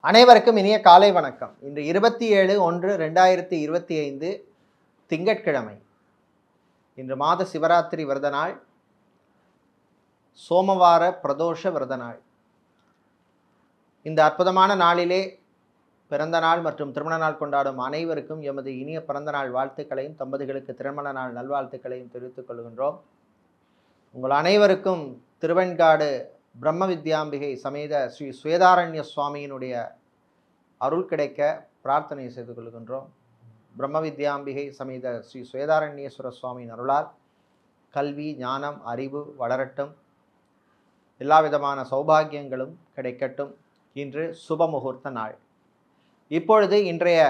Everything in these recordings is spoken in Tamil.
அனைவருக்கும் இனிய காலை வணக்கம். இன்று 27/1/2025 திங்கட்கிழமை. இன்று மாத சிவராத்திரி விரத நாள், சோமவார பிரதோஷ விரத நாள். இந்த அற்புதமான நாளிலே பிறந்த நாள் மற்றும் திருமண நாள் கொண்டாடும் அனைவருக்கும் எமது இனிய பிறந்த நாள் வாழ்த்துக்களையும், தம்பதிகளுக்கு திருமண நாள் நல்வாழ்த்துக்களையும் தெரிவித்துக் கொள்கின்றோம். உங்கள் அனைவருக்கும் திருவெண்காடு பிரம்ம வித்யாம்பிகை சமேத ஸ்ரீ சுவேதாரண்ய சுவாமியினுடைய அருள் கிடைக்க பிரார்த்தனை செய்து கொள்கின்றோம். பிரம்ம வித்யாம்பிகை சமேத ஸ்ரீ சுவேதாரண்யேஸ்வர சுவாமியின் அருளால் கல்வி, ஞானம், அறிவு வளரட்டும், எல்லா விதமான சௌபாகியங்களும் கிடைக்கட்டும். இன்று சுப முகூர்த்த நாள். இப்பொழுது இன்றைய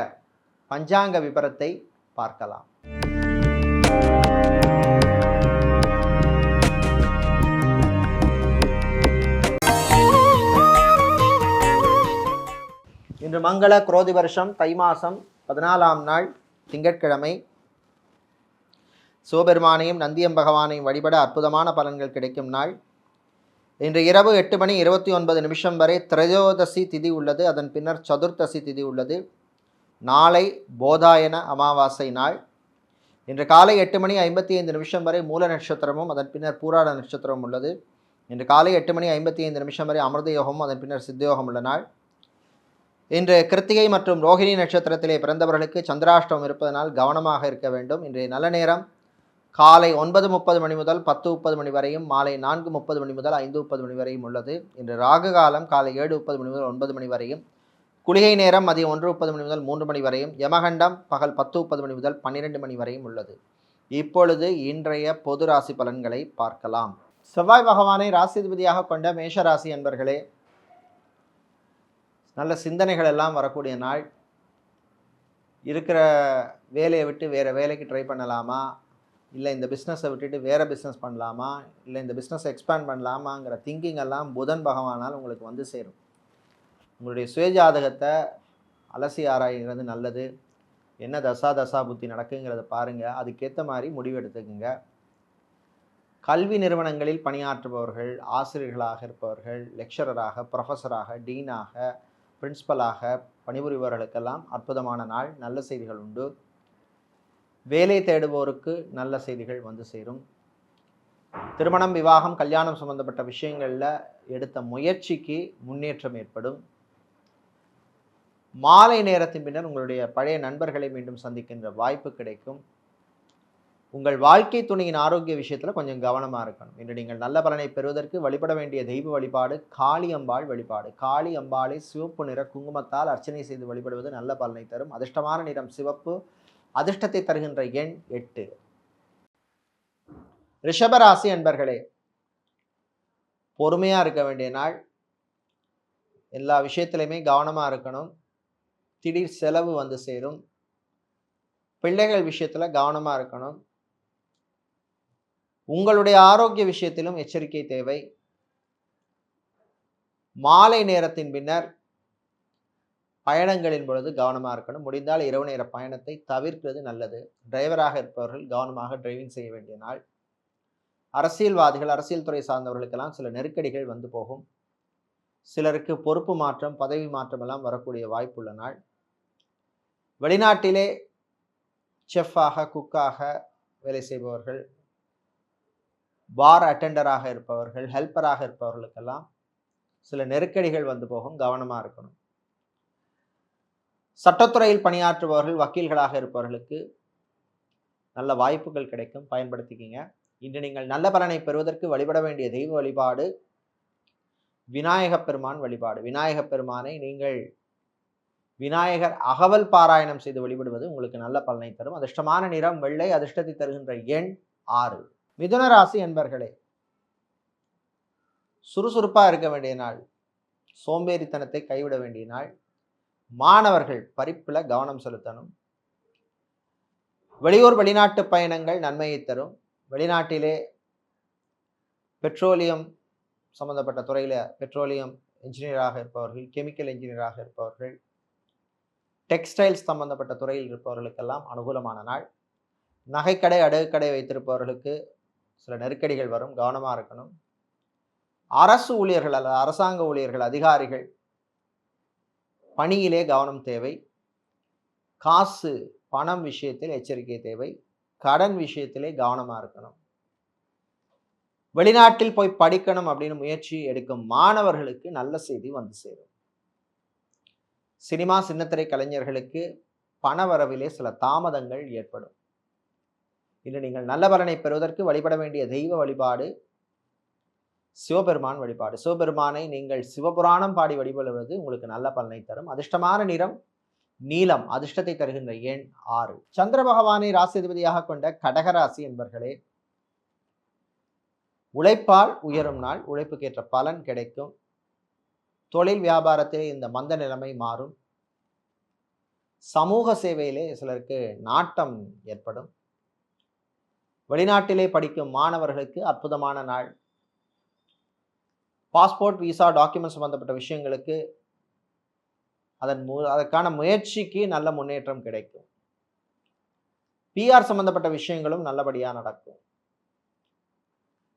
பஞ்சாங்க விபரத்தை பார்க்கலாம். இன்று மங்கள குரோதி வருஷம் தை மாதம் 14ஆம் நாள் திங்கட்கிழமை. சிவபெருமானையும் நந்தியம் பகவானையும் வழிபட அற்புதமான பலன்கள் கிடைக்கும் நாள். இன்று இரவு 8:29 வரை திரையோதசி திதி உள்ளது. அதன் பின்னர் சதுர்த்தசி திதி உள்ளது. நாளை போதாயன அமாவாசை நாள். இன்று காலை 8:55 வரை மூல நட்சத்திரமும் அதன் பின்னர் பூராட நட்சத்திரமும் உள்ளது. இன்று காலை 8:55 வரை அமிர்த யோகமும் அதன் பின்னர் சித்தயோகம் உள்ள நாள். இன்று கிருத்திகை மற்றும் ரோஹிணி நட்சத்திரத்திலே பிறந்தவர்களுக்கு சந்திராஷ்டமம் இருப்பதனால் கவனமாக இருக்க வேண்டும். இன்றைய நல்ல நேரம் காலை 9:30 மணி முதல் 10:30 மணி வரையும், மாலை 4:30 மணி முதல் 5:30 மணி வரையும் உள்ளது. இன்று ராகு காலம் காலை 7:30 மணி முதல் 9 மணி வரையும், குளிகை நேரம் மதியம் 1:30 மணி முதல் 3 மணி வரையும், யமகண்டம் பகல் 10:30 மணி முதல் 12 மணி வரையும் உள்ளது. இப்பொழுது இன்றைய பொது ராசி பலன்களை பார்க்கலாம். செவ்வாய் பகவானை ராசிதிபதியாக கொண்ட மேஷராசி என்பர்களே, நல்ல சிந்தனைகள் எல்லாம் வரக்கூடிய நாள். இருக்கிற வேலையை விட்டு வேறு வேலைக்கு ட்ரை பண்ணலாமா, இல்லை இந்த பிஸ்னஸை விட்டுட்டு வேறு பிஸ்னஸ் பண்ணலாமா, இல்லை இந்த பிஸ்னஸை எக்ஸ்பேண்ட் பண்ணலாமாங்கிற திங்கிங் எல்லாம் புதன் பகவானால் உங்களுக்கு வந்து சேரும். உங்களுடைய சுயஜாதகத்தை அலசி ஆராய்கிறது நல்லது. என்ன தசா புத்தி நடக்குங்கிறத பாருங்கள். அதுக்கேற்ற மாதிரி முடிவு எடுத்துக்குங்க. கல்வி நிறுவனங்களில் பணியாற்றுபவர்கள், ஆசிரியர்களாக இருப்பவர்கள், லெக்சரராக, ப்ரொஃபஸராக, டீனாக, பிரின்சிபலாக பணிபுரிபவர்களுக்கெல்லாம் அற்புதமான நாள். நல்ல செய்திகள் உண்டு. வேலை தேடுவோருக்கு நல்ல செய்திகள் வந்து சேரும். திருமணம், விவாகம், கல்யாணம் சம்பந்தப்பட்ட விஷயங்களில் எடுத்த முயற்சிக்கு முன்னேற்றம் ஏற்படும். மாலை நேரத்தின் பின்னர் உங்களுடைய பழைய நண்பர்களை மீண்டும் சந்திக்கின்ற வாய்ப்பு கிடைக்கும். உங்கள் வாழ்க்கை துணையின் ஆரோக்கிய விஷயத்தில் கொஞ்சம் கவனமாக இருக்கணும். இன்று நீங்கள் நல்ல பலனை பெறுவதற்கு வழிபட வேண்டிய தெய்வ வழிபாடு காளி அம்பாள் வழிபாடு. காளி அம்பாளை சிவப்பு நிற குங்குமத்தால் அர்ச்சனை செய்து வழிபடுவது நல்ல பலனை தரும். அதிர்ஷ்டமான நிறம் சிவப்பு. அதிர்ஷ்டத்தை தருகின்ற எண் 8. ரிஷபராசி அன்பர்களே, பொறுமையாக இருக்க வேண்டிய நாள். எல்லா விஷயத்திலையுமே கவனமாக இருக்கணும். திடீர் செலவு வந்து சேரும். பிள்ளைகள் விஷயத்தில் கவனமாக இருக்கணும். உங்களுடைய ஆரோக்கிய விஷயத்திலும் எச்சரிக்கை தேவை. மாலை நேரத்தின் பின்னர் பயணங்களின் பொழுது கவனமாக இருக்கணும். முடிந்தால் இரவு நேர பயணத்தை தவிர்க்கிறது நல்லது. டிரைவராக இருப்பவர்கள் கவனமாக டிரைவிங் செய்ய வேண்டிய நாள். அரசியல்வாதிகள், அரசியல் துறை சார்ந்தவர்களுக்கெல்லாம் சில நெருக்கடிகள் வந்து போகும். சிலருக்கு பொறுப்பு மாற்றம், பதவி மாற்றம் எல்லாம் வரக்கூடிய வாய்ப்புள்ள நாள். வெளிநாட்டிலே செஃப்பாக, குக்காக வேலை செய்பவர்கள், பார் அட்டெண்டராக இருப்பவர்கள், ஹெல்ப்பராக இருப்பவர்களுக்கெல்லாம் சில நெருக்கடிகள் வந்து போகும். கவனமாக இருக்கணும். சட்டத்துறையில் பணியாற்றுபவர்கள், வக்கீல்களாக இருப்பவர்களுக்கு நல்ல வாய்ப்புகள் கிடைக்கும். பயன்படுத்திக்கிங்க. இன்று நீங்கள் நல்ல பலனை பெறுவதற்கு வழிபட வேண்டிய தெய்வ வழிபாடு விநாயகப் பெருமான் வழிபாடு. விநாயகப் பெருமானை நீங்கள் விநாயகர் அகவல் பாராயணம் செய்து வழிபடுவது உங்களுக்கு நல்ல பலனை தரும். அதிர்ஷ்டமான நிறம் வெள்ளை. அதிர்ஷ்டத்தை தருகின்ற எண் 6. மிதுன ராசி என்பர்களே, சுறுசுறுப்பாக இருக்க வேண்டிய நாள். சோம்பேறித்தனத்தை கைவிட வேண்டிய நாள். மாணவர்கள் படிப்பில் கவனம் செலுத்தணும். வெளியூர் வெளிநாட்டு பயணங்கள் நன்மையை தரும். வெளிநாட்டிலே பெட்ரோலியம் சம்பந்தப்பட்ட துறையில் பெட்ரோலியம் இன்ஜினியராக இருப்பவர்கள், கெமிக்கல் இன்ஜினியராக இருப்பவர்கள், டெக்ஸ்டைல்ஸ் சம்பந்தப்பட்ட துறையில் இருப்பவர்களுக்கெல்லாம் அனுகூலமான நாள். நகைக்கடை, அடகுக்கடை வைத்திருப்பவர்களுக்கு சில நெருக்கடிகள் வரும். கவனமாக இருக்கணும். அரசு ஊழியர்கள் அல்லது அரசாங்க ஊழியர்கள், அதிகாரிகள் பணியிலே கவனம் தேவை. காசு பணம் விஷயத்தில் எச்சரிக்கை தேவை. கடன் விஷயத்திலே கவனமா இருக்கணும். வெளிநாட்டில் போய் படிக்கணும் அப்படின்னு முயற்சி எடுக்கும் மாணவர்களுக்கு நல்ல செய்தி வந்து சேரும். சினிமா சின்னத்திரை கலைஞர்களுக்கு பணவரவிலே சில தாமதங்கள் ஏற்படும். இன்று நீங்கள் நல்ல பலனை பெறுவதற்கு வழிபட வேண்டிய தெய்வ வழிபாடு சிவபெருமான் வழிபாடு. சிவபெருமானை நீங்கள் சிவபுராணம் பாடி வழிபடுவது உங்களுக்கு நல்ல பலனை தரும். அதிர்ஷ்டமான நிறம் நீலம். அதிர்ஷ்டத்தை தருகின்ற எண் 6. சந்திர பகவானை ராசிதிபதியாக கொண்ட கடகராசி என்பர்களே, உழைப்பால் உயரும் நாள். உழைப்புக்கேற்ற பலன் கிடைக்கும். தொழில் வியாபாரத்திலே இந்த மந்த நிலைமை மாறும். சமூக சேவையிலே சிலருக்கு நாட்டம் ஏற்படும். வெளிநாட்டிலே படிக்கும் மாணவர்களுக்கு அற்புதமான நாள். பாஸ்போர்ட், விசா, டாக்குமெண்ட் சம்பந்தப்பட்ட விஷயங்களுக்கு அதற்கான முயற்சிக்கு நல்ல முன்னேற்றம் கிடைக்கும். பிஆர் சம்பந்தப்பட்ட விஷயங்களும் நல்லபடியாக நடக்கும்.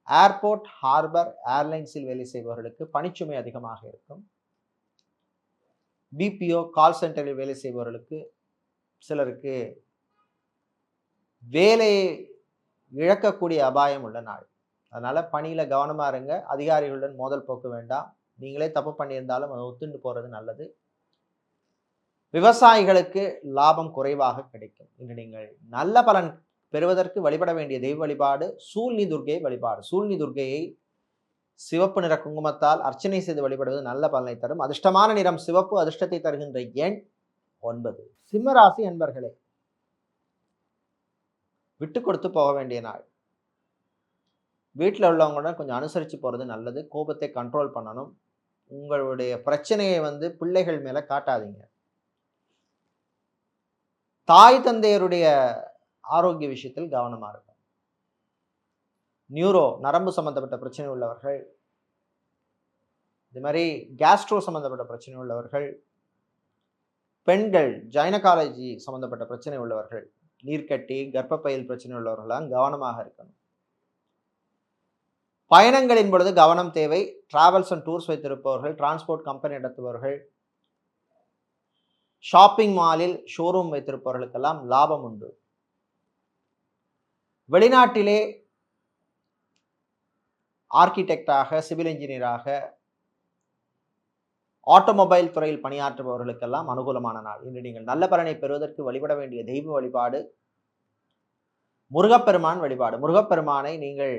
ஏர்போர்ட், ஹார்பர், ஏர்லைன்ஸில் வேலை செய்பவர்களுக்கு பணிச்சுமை அதிகமாக இருக்கும். பிபிஓ, கால் சென்டரில் வேலை செய்பவர்களுக்கு சிலருக்கு வேலையை இழக்கக்கூடிய அபாயம் உள்ள நாள். அதனால பணியில கவனமா இருங்க. அதிகாரிகளுடன் மோதல் போக்க வேண்டாம். நீங்களே தப்பு பண்ணியிருந்தாலும் அதை ஒத்துண்டு போறது நல்லது. விவசாயிகளுக்கு லாபம் குறைவாக கிடைக்கும். இன்று நீங்கள் நல்ல பலன் பெறுவதற்கு வழிபட வேண்டிய தெய்வ வழிபாடு சூழ்நி துர்க்கை வழிபாடு. சூழ்நி துர்க்கையை சிவப்பு நிற குங்குமத்தால் அர்ச்சனை செய்து வழிபடுவது நல்ல பலனை தரும். அதிர்ஷ்டமான நிறம் சிவப்பு. அதிர்ஷ்டத்தை தருகின்ற எண் 9. சிம்மராசி என்பர்களே, விட்டு கொடுத்து போக வேண்டிய நாள். வீட்டில் உள்ளவங்களுடன் கொஞ்சம் அனுசரித்து போகிறது நல்லது. கோபத்தை கண்ட்ரோல் பண்ணணும். உங்களுடைய பிரச்சனையை பிள்ளைகள் மேலே காட்டாதீங்க. தாய் தந்தையருடைய ஆரோக்கிய விஷயத்தில் கவனமாக இருக்கும். நியூரோ, நரம்பு சம்பந்தப்பட்ட பிரச்சனை உள்ளவர்கள், இது மாதிரி கேஸ்ட்ரோ சம்பந்தப்பட்ட பிரச்சனை உள்ளவர்கள், பெண்கள் கைனகாலஜி சம்பந்தப்பட்ட பிரச்சனை உள்ளவர்கள், நீர்க்கட்டி, கர்ப்பப்பையில் பிரச்சனை உள்ளவர்களாம் கவனமாக இருக்கணும். பயணங்களின் பொழுது கவனம் தேவை. டிராவல்ஸ் அண்ட் டூர்ஸ் வைத்திருப்பவர்கள், டிரான்ஸ்போர்ட் கம்பெனி நடத்துபவர்கள், ஷாப்பிங் மாலில் ஷோரூம் வைத்திருப்பவர்களுக்கெல்லாம் லாபம் உண்டு. வெளிநாட்டிலே ஆர்கிடெக்டாக, சிவில் இன்ஜினியராக, ஆட்டோமொபைல் துறையில் பணியாற்றுபவர்களுக்கெல்லாம் அனுகூலமான நாள். இன்று நீங்கள் நல்ல பலனை பெறுவதற்கு வழிபட வேண்டிய தெய்வ வழிபாடு முருகப்பெருமான் வழிபாடு. முருகப்பெருமானை நீங்கள்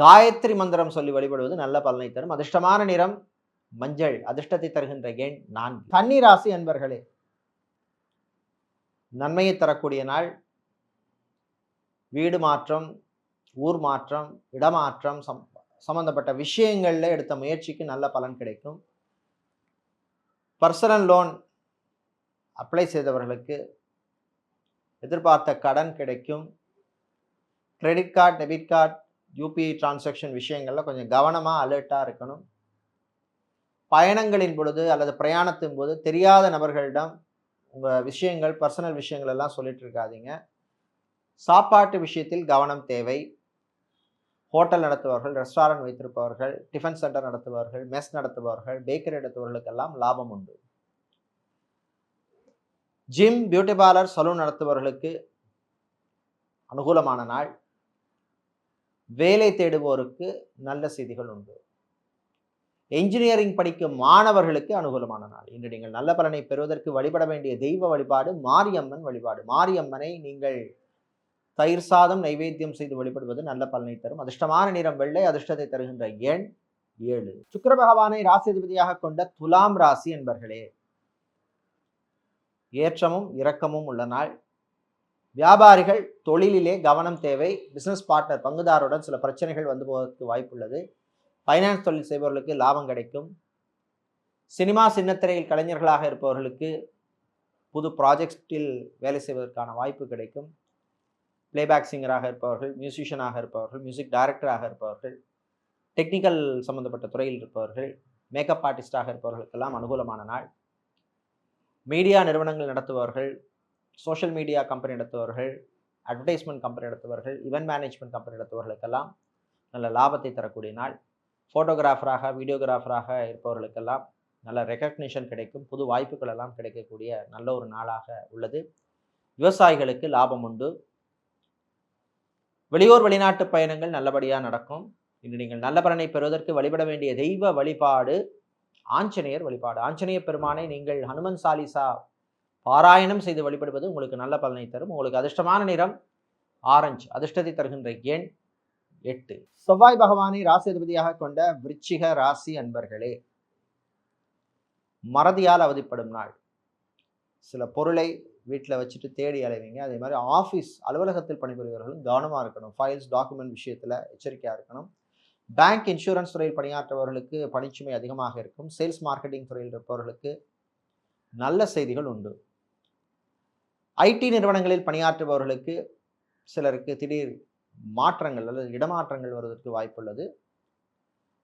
காயத்ரி மந்திரம் சொல்லி வழிபடுவது நல்ல பலனை தரும். அதிர்ஷ்டமான நிறம் மஞ்சள். அதிர்ஷ்டத்தை தருகின்ற எண் 4. கன்னிராசி அன்பர்களே, நன்மையை தரக்கூடிய நாள். வீடு மாற்றம், ஊர் மாற்றம், இடமாற்றம் சம்பந்தப்பட்ட விஷயங்கள்ல எடுத்த முயற்சிக்கு நல்ல பலன் கிடைக்கும். பர்சனல் லோன் அப்ளை செய்தவர்களுக்கு எதிர்பார்த்த கடன் கிடைக்கும். Credit card, debit card, UPI transaction விஷயங்கள்ல கொஞ்சம் கவனமாக அலர்ட்டாக இருக்கணும். பயணங்களின் பொழுது அல்லது பிரயாணத்தின் போது தெரியாத நபர்களிடம் உங்கள் விஷயங்கள், பர்சனல் விஷயங்கள் எல்லாம் சொல்லிட்டு இருக்காதீங்க. சாப்பாட்டு விஷயத்தில் கவனம் தேவை. ஹோட்டல் நடத்துபவர்கள், ரெஸ்டாரண்ட் வைத்திருப்பவர்கள், டிஃபன் சென்டர் நடத்துபவர்கள், மெஸ் நடத்துபவர்கள், பேக்கரி நடத்துபவர்களுக்கெல்லாம் லாபம் உண்டு. ஜிம், பியூட்டி பார்லர், சலூன் நடத்துபவர்களுக்கு அனுகூலமான நாள். வேலை தேடுவோருக்கு நல்ல செய்திகள் உண்டு. என்ஜினியரிங் படிக்கும் மாணவர்களுக்கு அனுகூலமான நாள். இன்று நீங்கள் நல்ல பலனை பெறுவதற்கு வழிபட வேண்டிய தெய்வ வழிபாடு மாரியம்மன் வழிபாடு. மாரியம்மனை நீங்கள் தயிர் சாதம் நைவேத்தியம் செய்து வழிபடுவது நல்ல பலனை தரும். அதிர்ஷ்டமான நிறம் வெள்ளை. அதிர்ஷ்டத்தை தருகின்ற எண் 7. சுக்கிர பகவானை ராசிதிபதியாக கொண்ட துலாம் ராசி என்பர்களே, ஏற்றமும் இரக்கமும் உள்ள நாள். வியாபாரிகள் தொழிலிலே கவனம் தேவை. பிசினஸ் பார்ட்னர், பங்குதாருடன் சில பிரச்சனைகள் வந்து போவதற்கு வாய்ப்புள்ளது. ஃபைனான்ஸ் தொழில் செய்பவர்களுக்கு லாபம் கிடைக்கும். சினிமா சின்னத்திரையில் கலைஞர்களாக இருப்பவர்களுக்கு புது ப்ராஜெக்டில் வேலை செய்வதற்கான வாய்ப்பு கிடைக்கும். பிளேபேக் சிங்கராக இருப்பவர்கள், மியூசிஷியனாக இருப்பவர்கள், மியூசிக் டைரக்டராக இருப்பவர்கள், டெக்னிக்கல் சம்பந்தப்பட்ட துறையில் இருப்பவர்கள், மேக்கப் ஆர்டிஸ்டாக இருப்பவர்களுக்கெல்லாம் அனுகூலமான நாள். மீடியா நிறுவனங்கள் நடத்துபவர்கள், சோஷியல் மீடியா கம்பெனி நடத்துபவர்கள், அட்வர்டைஸ்மெண்ட் கம்பெனி நடத்துபவர்கள், இவென்ட் மேனேஜ்மெண்ட் கம்பெனி நடத்துபவர்களுக்கெல்லாம் நல்ல லாபத்தை தரக்கூடிய நாள். ஃபோட்டோகிராஃபராக, வீடியோகிராஃபராக இருப்பவர்களுக்கெல்லாம் நல்ல ரெகக்னிஷன் கிடைக்கும், புது வாய்ப்புகள் எல்லாம் கிடைக்கக்கூடிய நல்ல ஒரு நாளாக உள்ளது. விவசாயிகளுக்கு லாபம் உண்டு. வெளியூர் வெளிநாட்டு பயணங்கள் நல்லபடியாக நடக்கும். இன்று நீங்கள் நல்ல பலனை பெறுவதற்கு வழிபட வேண்டிய தெய்வ வழிபாடு ஆஞ்சநேயர் வழிபாடு. ஆஞ்சநேய பெருமானை நீங்கள் ஹனுமன் சாலிசா பாராயணம் செய்து வழிபடுவது உங்களுக்கு நல்ல பலனை தரும். உங்களுக்கு அதிர்ஷ்டமான நிறம் ஆரஞ்சு, அதிர்ஷ்டத்தை தருகின்ற எண் 8. செவ்வாய் பகவானை ராசி அதிபதியாக கொண்ட விருச்சிக ராசி அன்பர்களே, மறதியால் அவதிப்படும் நாள். சில பொருளை வீட்டில் வச்சுட்டு தேடி அலைவீங்க. அதே மாதிரி ஆஃபீஸ் அலுவலகத்தில் பணிபுரிபவர்களும் கவனமாக இருக்கணும். ஃபைல்ஸ் டாக்குமெண்ட் விஷயத்தில் எச்சரிக்கையாக இருக்கணும். பேங்க் இன்சூரன்ஸ் துறையில் பணியாற்றுபவர்களுக்கு பணிச்சுமை அதிகமாக இருக்கும். சேல்ஸ் மார்க்கெட்டிங் துறையில் இருப்பவர்களுக்கு நல்ல செய்திகள் உண்டு. ஐடி நிறுவனங்களில் பணியாற்றுபவர்களுக்கு சிலருக்கு திடீர் மாற்றங்கள் அல்லது இடமாற்றங்கள் வருவதற்கு வாய்ப்புள்ளது.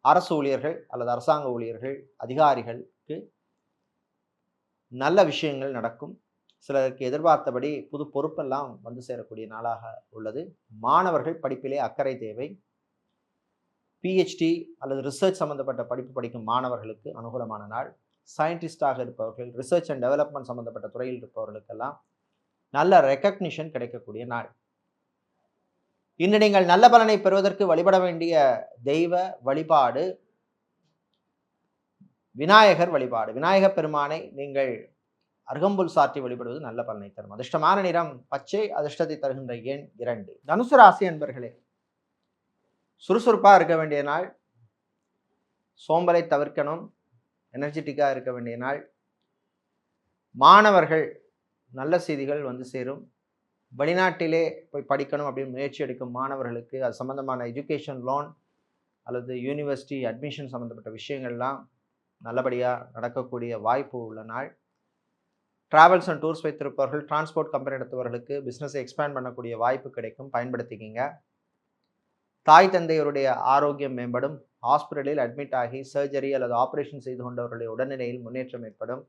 அரசு ஊழியர்கள் அல்லது அரசாங்க ஊழியர்கள் அதிகாரிகளுக்கு நல்ல விஷயங்கள் நடக்கும். சிலருக்கு எதிர்பார்த்தபடி புது பொறுப்பெல்லாம் வந்து சேரக்கூடிய நாளாக உள்ளது. மாணவர்கள் படிப்பிலே அக்கறை தேவை. பிஹெச்டி அல்லது ரிசர்ச் சம்பந்தப்பட்ட படிப்பு படிக்கும் மாணவர்களுக்கு அனுகூலமான நாள். சயின்டிஸ்டாக இருப்பவர்கள், ரிசர்ச் அண்ட் டெவலப்மெண்ட் சம்பந்தப்பட்ட துறையில் இருப்பவர்களுக்கெல்லாம் நல்ல ரெக்கக்னிஷன் கிடைக்கக்கூடிய நாள். இன்று நீங்கள் நல்ல பலனை பெறுவதற்கு வழிபட வேண்டிய தெய்வ வழிபாடு விநாயகர் வழிபாடு. விநாயகர் பெருமானை நீங்கள் அருகம்புல் சாற்றி வழிபடுவது நல்ல பலனை தரும். அதிர்ஷ்டமான நிறம் பச்சை, அதிர்ஷ்டத்தை தருகின்ற எண் 2. தனுசு ராசி அன்பர்களே, சுறுசுறுப்பாக இருக்க வேண்டிய நாள். சோம்பலை தவிர்க்கணும், எனர்ஜெட்டிக்காக இருக்க வேண்டிய நாள். மாணவர்கள் நல்ல செய்திகள் வந்து சேரும். வெளிநாட்டிலே போய் படிக்கணும் அப்படின்னு முயற்சி எடுக்கும் மாணவர்களுக்கு அது சம்பந்தமான எஜுகேஷன் லோன் அல்லது யூனிவர்சிட்டி அட்மிஷன் சம்மந்தப்பட்ட விஷயங்கள்லாம் நல்லபடியாக நடக்கக்கூடிய வாய்ப்பு உள்ள நாள். ட்ராவல்ஸ் அண்ட் டூர்ஸ் வைத்திருப்பவர்கள், டிரான்ஸ்போர்ட் கம்பெனி நடத்துபவர்களுக்கு பிஸ்னஸை எக்ஸ்பேண்ட் பண்ணக்கூடிய வாய்ப்பு கிடைக்கும், பயன்படுத்திக்கிங்க. தாய் தந்தையருடைய ஆரோக்கியம் மேம்படும். ஹாஸ்பிட்டலில் அட்மிட் ஆகி சர்ஜரி அல்லது ஆப்ரேஷன் செய்து கொண்டவர்களுடைய உடல்நிலையில் முன்னேற்றம் ஏற்படும்.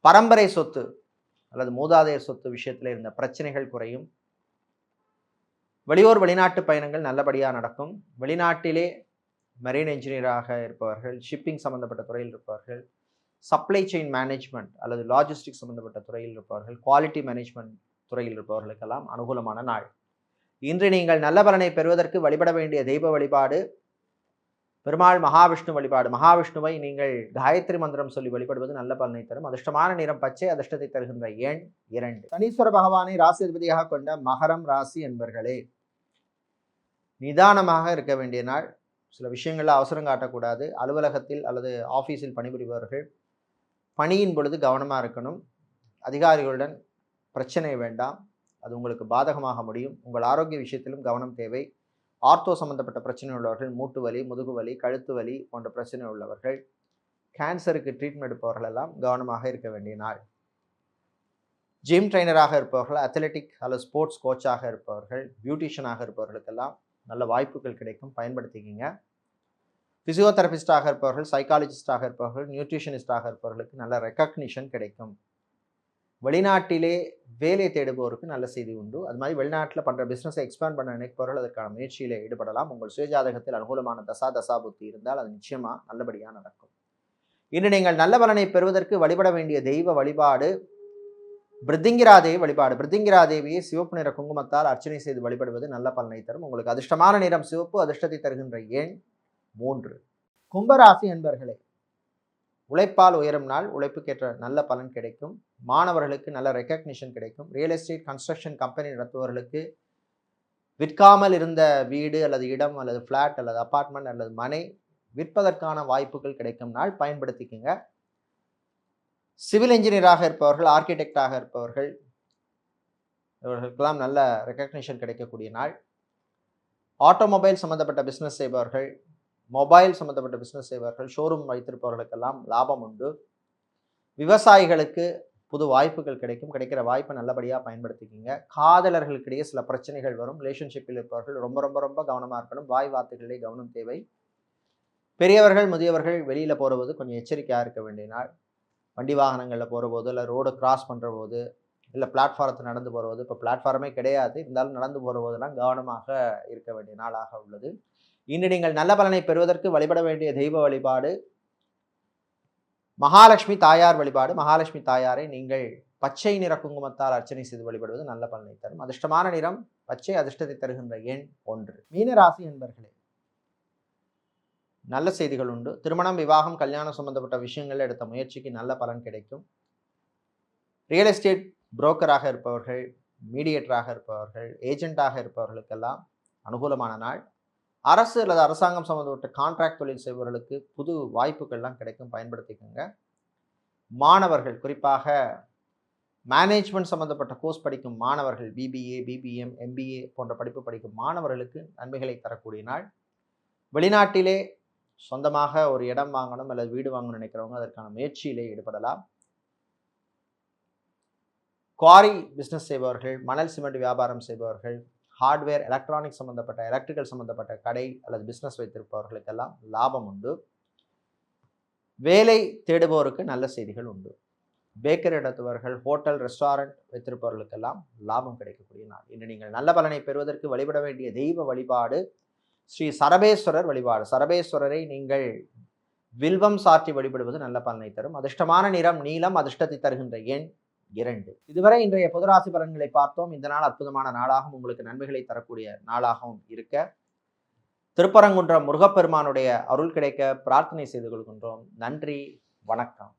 பரம்பரை சொத்து அல்லது மூதாதையர் சொத்து விஷயத்தில் இருந்த பிரச்சனைகள் குறையும். வெளியூர் வெளிநாட்டு பயணங்கள் நல்லபடியாக நடக்கும். வெளிநாட்டிலே மெரைன் என்ஜினியராக இருப்பவர்கள், ஷிப்பிங் சம்பந்தப்பட்ட துறையில் இருப்பவர்கள், சப்ளை செயின் மேனேஜ்மெண்ட் அல்லது லாஜிஸ்டிக்ஸ் சம்பந்தப்பட்ட துறையில் இருப்பவர்கள், குவாலிட்டி மேனேஜ்மெண்ட் துறையில் இருப்பவர்களுக்கெல்லாம் அனுகூலமான நாள். இன்று நீங்கள் நல்ல பலனை பெறுவதற்கு வழிபட வேண்டிய தெய்வ வழிபாடு பெருமாள் மகாவிஷ்ணு வழிபாடு. மகாவிஷ்ணுவை நீங்கள் காயத்ரி மந்திரம் சொல்லி வழிபடுவது நல்ல பலனை தரும். அதிர்ஷ்டமான நிறம் பச்சை, அதிர்ஷ்டத்தை தருகின்ற எண் 2. சனீஸ்வர பகவானை ராசி அதிபதியாக கொண்ட மகரம் ராசி என்பர்களே, நிதானமாக இருக்க வேண்டிய நாள். சில விஷயங்களில் அவசரம் காட்டக்கூடாது. அலுவலகத்தில் அல்லது ஆஃபீஸில் பணிபுரிபவர்கள் பணியின் பொழுது கவனமாக இருக்கணும். அதிகாரிகளுடன் பிரச்சனை வேண்டாம், அது உங்களுக்கு பாதகமாக முடியும். உங்கள் ஆரோக்கிய விஷயத்திலும் கவனம் தேவை. ஆர்த்தோ சம்பந்தப்பட்ட பிரச்சனை உள்ளவர்கள், மூட்டு வலி, முதுகு வலி, கழுத்து வலி போன்ற பிரச்சனை உள்ளவர்கள், கேன்சருக்கு ட்ரீட்மெண்ட் எடுப்பவர்கள் எல்லாம் கவனமாக இருக்க வேண்டிய நாள். ஜிம் ட்ரைனராக இருப்பவர்கள், அத்லெட்டிக் அல்லது ஸ்போர்ட்ஸ் கோச்சாக இருப்பவர்கள், பியூட்டிஷியனாக இருப்பவர்களுக்கெல்லாம் நல்ல வாய்ப்புகள் கிடைக்கும், பயன்படுத்திக்கிங்க. ஃபிசியோதெரபிஸ்டாக இருப்பவர்கள், சைக்காலஜிஸ்டாக இருப்பவர்கள், நியூட்ரிஷனிஸ்டாக இருப்பவர்களுக்கு நல்ல ரெக்கக்னிஷன் கிடைக்கும். வெளிநாட்டிலே வேலை தேடுபவருக்கு நல்ல செய்தி உண்டு. அது மாதிரி வெளிநாட்டில் பண்ணுற பிஸ்னஸை எக்ஸ்பேண்ட் பண்ண நினைப்பவர்கள் அதற்கான முயற்சியில் ஈடுபடலாம். உங்கள் சுயஜாதகத்தில் அனுகூலமான தசா புத்தி இருந்தால் அது நிச்சயமாக நல்லபடியாக நடக்கும். இன்று நீங்கள் நல்ல பலனை பெறுவதற்கு வழிபட வேண்டிய தெய்வ வழிபாடு பிருத்திங்கிராதேவி வழிபாடு. பிருத்திங்கிராதேவியை சிவப்பு நிற குங்குமத்தால் அர்ச்சனை செய்து வழிபடுவது நல்ல பலனை தரும். உங்களுக்கு அதிர்ஷ்டமான நிறம் சிவப்பு, அதிர்ஷ்டத்தை தருகின்ற எண் 3. கும்பராசி என்பர்களே, உழைப்பால் உயரும் நாள். உழைப்புக்கேற்ற நல்ல பலன் கிடைக்கும். மாணவர்களுக்கு நல்ல ரெக்கக்னிஷன் கிடைக்கும். ரியல் எஸ்டேட் கன்ஸ்ட்ரக்ஷன் கம்பெனி நடத்துபவர்களுக்கு விற்காமல் இருந்த வீடு அல்லது இடம் அல்லது ஃப்ளாட் அல்லது அப்பார்ட்மெண்ட் அல்லது மனை விற்பதற்கான வாய்ப்புகள் கிடைக்கும் நாள், பயன்படுத்திக்கங்க. சிவில் இன்ஜினியராக இருப்பவர்கள், ஆர்கிடெக்டாக இருப்பவர்கள், இவர்களுக்கெல்லாம் நல்ல ரெக்கக்னிஷன் கிடைக்கக்கூடிய நாள். ஆட்டோமொபைல் சம்மந்தப்பட்ட பிஸ்னஸ் செய்பவர்கள், மொபைல் சம்மந்தப்பட்ட பிஸ்னஸ் செய்பவர்கள், ஷோரூம் வைத்திருப்பவர்களுக்கெல்லாம் லாபம் உண்டு. விவசாயிகளுக்கு புது வாய்ப்புகள் கிடைக்கும். கிடைக்கிற வாய்ப்பை நல்லபடியாக பயன்படுத்திக்கிங்க. காதலர்களுக்கிடையே சில பிரச்சனைகள் வரும். ரிலேஷன்ஷிப்பில் இருப்பவர்கள் ரொம்ப ரொம்ப ரொம்ப கவனமாக இருக்கணும். வாய் வார்த்தைகளிலே கவனம் தேவை. பெரியவர்கள் முதியவர்கள் வெளியில் போகிறது கொஞ்சம் எச்சரிக்கையாக இருக்க வேண்டிய நாள். வண்டி வாகனங்களில் போகிற போது, இல்லை ரோடு கிராஸ் பண்ணுற போது, இல்லை பிளாட்ஃபாரத்தை நடந்து போகிறது, இப்போ பிளாட்ஃபாரமே கிடையாது, இருந்தாலும் நடந்து போகிற போதெல்லாம் கவனமாக இருக்க வேண்டிய நாளாக உள்ளது. இன்று நீங்கள் நல்ல பலனை பெறுவதற்கு வழிபட வேண்டிய தெய்வ வழிபாடு மகாலட்சுமி தாயார் வழிபாடு. மகாலட்சுமி தாயாரை நீங்கள் பச்சை நிற குங்குமத்தால் அர்ச்சனை செய்து வழிபடுவது நல்ல பலனை தரும். அதிர்ஷ்டமான நிறம் பச்சை. அதிர்ஷ்டத்தை தருகின்ற எண் 1. மீனராசி என்பர்களே, நல்ல செய்திகள் உண்டு. திருமணம், விவாகம், கல்யாணம் சம்பந்தப்பட்ட விஷயங்கள் எடுத்த முயற்சிக்கு நல்ல பலன் கிடைக்கும். ரியல் எஸ்டேட் புரோக்கராக இருப்பவர்கள், மீடியேட்டராக இருப்பவர்கள், ஏஜென்ட்டாக இருப்பவர்களுக்கெல்லாம் அனுகூலமான நாள். அரசு அல்லது அரசாங்கம் சம்பந்தப்பட்ட கான்ட்ராக்ட் தொழில் செய்பவர்களுக்கு புது வாய்ப்புகள்லாம் கிடைக்கும், பயன்படுத்திக்கோங்க. மாணவர்கள், குறிப்பாக மேனேஜ்மெண்ட் சம்பந்தப்பட்ட கோர்ஸ் படிக்கும் மாணவர்கள், பிபிஏ, பிபிஎம், எம்பிஏ போன்ற படிப்பு படிக்கும் மாணவர்களுக்கு நன்மைகளை தரக்கூடிய நாள். வெளிநாட்டிலே சொந்தமாக ஒரு இடம் வாங்கணும் அல்லது வீடு வாங்கணும்னு நினைக்கிறவங்க அதற்கான முயற்சியிலே ஈடுபடலாம். குவாரி பிஸ்னஸ் செய்பவர்கள், மணல் சிமெண்ட் வியாபாரம் செய்பவர்கள், ஹார்ட்வேர், எலக்ட்ரானிக்ஸ் சம்பந்தப்பட்ட, எலக்ட்ரிக்கல் சம்பந்தப்பட்ட கடை அல்லது பிஸ்னஸ் வைத்திருப்பவர்களுக்கெல்லாம் லாபம் உண்டு. வேலை தேடுபவருக்கு நல்ல செய்திகள் உண்டு. பேக்கரி நடத்துபவர்கள், ஹோட்டல், ரெஸ்டாரண்ட் வைத்திருப்பவர்களுக்கெல்லாம் லாபம் கிடைக்கக்கூடிய நாள். இன்று நீங்கள் நல்ல பலனை பெறுவதற்கு வழிபட வேண்டிய தெய்வ வழிபாடு ஸ்ரீ சரபேஸ்வரர் வழிபாடு. சரபேஸ்வரரை நீங்கள் வில்வம் சாற்றி வழிபடுவது நல்ல பலனை தரும். அதிர்ஷ்டமான நிறம் நீலம். அதிர்ஷ்டத்தை தருகின்ற எண் 2. இதுவரை இன்றைய பொதுராசி பலன்களை பார்த்தோம். இந்த நாள் அற்புதமான நாளாகவும் உங்களுக்கு நன்மைகளை தரக்கூடிய நாளாகவும் இருக்க திருப்பரங்குன்றம் முருகப்பெருமானுடைய அருள் கிடைக்க பிரார்த்தனை செய்து கொள்கின்றோம். நன்றி, வணக்கம்.